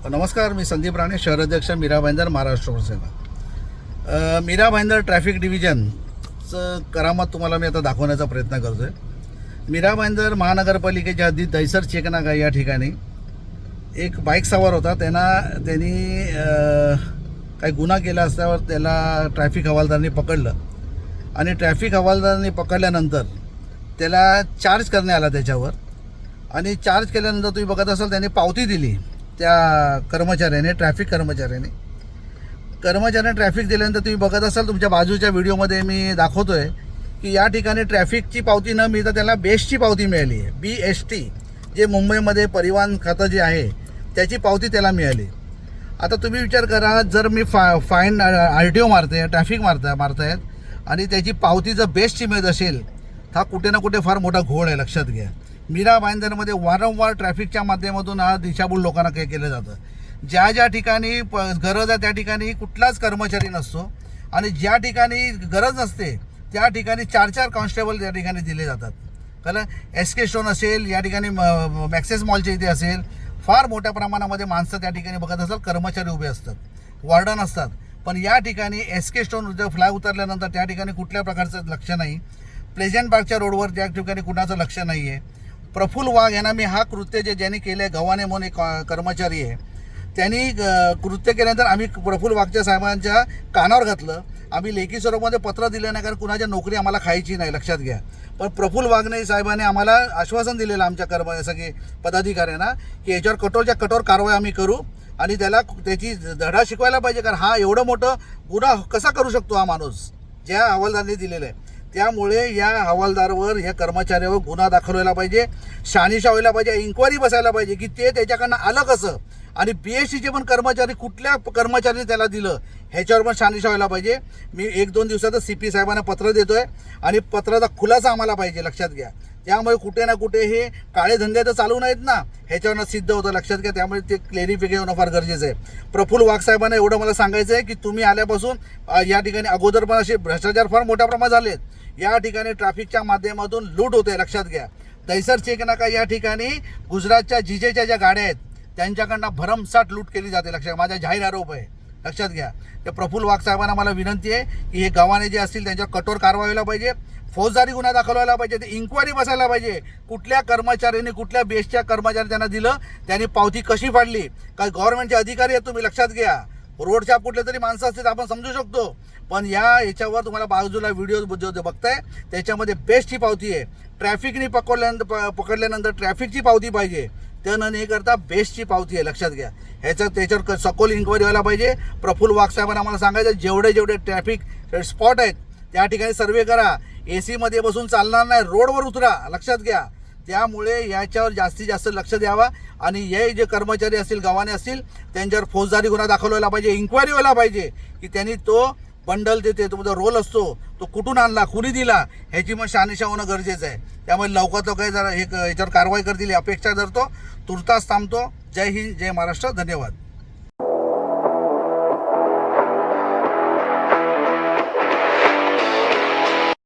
नमस्कार, मी संदीप राणे, शहराध्यक्ष मीरा भाईंदर, महाराष्ट्र शिवसेना. मीरा भाईंदर ट्रॅफिक डिव्हिजनचं करामत तुम्हाला मी आता दाखवण्याचा प्रयत्न करतो आहे. मीरा भाईंदर महानगरपालिकेच्या हद्दीत दैसर चेकनागा या ठिकाणी एक बाईक सवार होता. त्यांनी काही गुन्हा केला असल्यावर त्याला ट्रॅफिक हवालदारांनी पकडलं आणि ट्रॅफिक हवालदारांनी पकडल्यानंतर त्याला चार्ज करण्यात आला त्याच्यावर. आणि चार्ज केल्यानंतर तुम्ही बघत असाल त्याने पावती दिली त्या कर्मचाऱ्याने, ट्रॅफिक कर्मचाऱ्याने ट्रॅफिक दिल्यानंतर तुम्ही बघत असाल तुमच्या बाजूच्या व्हिडिओमध्ये मी दाखवतो आहे की या ठिकाणी ट्रॅफिकची पावती न मिळता त्याला बेस्टची पावती मिळाली आहे. BST जे मुंबईमध्ये परिवहन खातं जे आहे त्याची पावती त्याला मिळाली. आता तुम्ही विचार करा, जर मी फाईन RTO मारते, ट्रॅफिक मारतायत आणि त्याची पावती जर बेस्टची मिळत असेल, हा कुठे ना कुठे फार मोठा घोळ आहे. लक्षात घ्या, मीरा भाईंदरमध्ये वारंवार ट्रॅफिकच्या माध्यमातून हा दिशाभूल लोकांना काय केलं जातं. ज्या ठिकाणी गरज आहे त्या ठिकाणी कुठलाच कर्मचारी नसतो आणि ज्या ठिकाणी गरज नसते त्या ठिकाणी 4 कॉन्स्टेबल त्या ठिकाणी दिले जातात. कारण SK स्टोन असेल, या ठिकाणी मॅक्सेस मॉलच्या इथे असेल, फार मोठ्या प्रमाणामध्ये माणसं त्या ठिकाणी बघत असाल कर्मचारी उभे असतात, वॉर्डन असतात. पण या ठिकाणी SK स्टोन फ्लाय उतरल्यानंतर त्या ठिकाणी कुठल्या प्रकारचं लक्ष नाही. प्लेझंट पार्कच्या रोडवर त्या ठिकाणी कुणाचं लक्ष नाही आहे. प्रफुल्ल वाघ यांना मी हा कृत्य ज्यांनी केलं आहे, गव्हाणे म्हणून एक कर्मचारी आहे, त्यांनी कृत्य केल्यानंतर आम्ही प्रफुल्ल वाघच्या साहेबांच्या कानावर घातलं. आम्ही लेखी स्वरूपामध्ये पत्र दिलं नाही, कारण कुणाच्या नोकरी आम्हाला खायची नाही. लक्षात घ्या. पण प्रफुल्ल वाघने साहेबांनी आम्हाला आश्वासन दिलेलं आमच्या सगळे पदाधिकाऱ्यांना की याच्यावर कठोरच्या कठोर कारवाई आम्ही करू आणि त्याची धडा शिकवायला पाहिजे. कारण हा एवढं मोठं गुन्हा कसा करू शकतो हा माणूस, ज्या हवालदारांनी दिलेलं आहे. त्यामुळे या हवालदारावर, या कर्मचाऱ्यावर गुन्हा दाखल व्हायला पाहिजे, शहानिशा व्हायला पाहिजे, इन्क्वायरी बसायला पाहिजे की ते त्याच्याकडनं आलं कसं. आणि BSTचे पण कर्मचारी कुठल्या कर्मचाऱ्याने त्याला दिलं ह्याच्यावर पण शहानिशा व्हायला पाहिजे. मी 1-2 दिवसातच CP साहेबांना पत्र देतो आहे आणि पत्राचा खुलासा आम्हाला पाहिजे. लक्षात घ्या. त्यामुळे कुठे ना कुठे हे काळे धंदे तर चालू नाहीत ना, ह्याच्यावरनं सिद्ध होतं. लक्षात घ्या. त्यामुळे ते क्लेरिफिकेशन होणं फार गरजेचं आहे. प्रफुल्ल वाघ साहेबांना एवढं मला सांगायचं आहे की तुम्ही आल्यापासून या ठिकाणी अगोदर पण असे भ्रष्टाचार फार मोठ्या प्रमाणात झालेत. या ठिकाणी ट्रॅफिकच्या माध्यमातून लूट होते. लक्षात घ्या. दैसर चेकनाका या ठिकाणी गुजरातच्या जीजेच्या ज्या गाड्या आहेत त्यांच्याकडनं भरमसाठ लूट केली जाते. लक्षात, माझा जाहीर आरोप आहे. लक्षात घ्या. ते प्रफुल्ल वाघ साहेबांना मला विनंती आहे की हे गव्हाणे जे असतील त्यांच्यावर कठोर कारवाई व्हायला पाहिजे, फौजदारी गुन्हा दाखल व्हायला पाहिजे, ते इन्क्वायरी बसायला पाहिजे. कुठल्या कर्मचाऱ्याने, कुठल्या बेस्टच्या कर्मचाऱ्याने त्यांना दिलं, त्यांनी पावती कशी फाडली. काय गव्हर्नमेंटचे अधिकारी आहेत तुम्ही. लक्षात घ्या. रोडच्या कुठले तरी माणसं असतील आपण समजू शकतो, पण याच्यावर तुम्हाला बाजूला व्हिडिओ बघताय त्याच्यामध्ये बेस्टची पावती आहे. ट्रॅफिकने पकडल्यानंतर ट्रॅफिकची पावती पाहिजे, त्यानं हे करता बेस्टची पावती आहे. लक्षात घ्या. त्याच्यावर सखोल इन्क्वायरी व्हायला पाहिजे. प्रफुल्ल वाघ साहेबांना आम्हाला सांगायचं, जेवढे ट्रॅफिक स्पॉट आहेत त्या ठिकाणी सर्वे करा. AC मध्ये बसून चालणार नाही, रोडवर उतरा. लक्षात घ्या. त्यामुळे याच्यावर जास्तीत जास्त लक्ष द्यावा आणि हे जे कर्मचारी असतील, गव्हाणे असतील, त्यांच्यावर फौजदारी गुन्हा दाखल व्हायला पाहिजे, इन्क्वायरी व्हायला पाहिजे की त्यांनी तो बंडल देते, तो रोल असतो, तो कुठून आणला, कुणी दिला, ह्याची मग शहानिशा होणं गरजेचं आहे. त्यामुळे लवकरात लवकर जरा याच्यावर कारवाई करतील अपेक्षा धरतो. तुर्तास थांबतो. जय हिंद, जय महाराष्ट्र. धन्यवाद.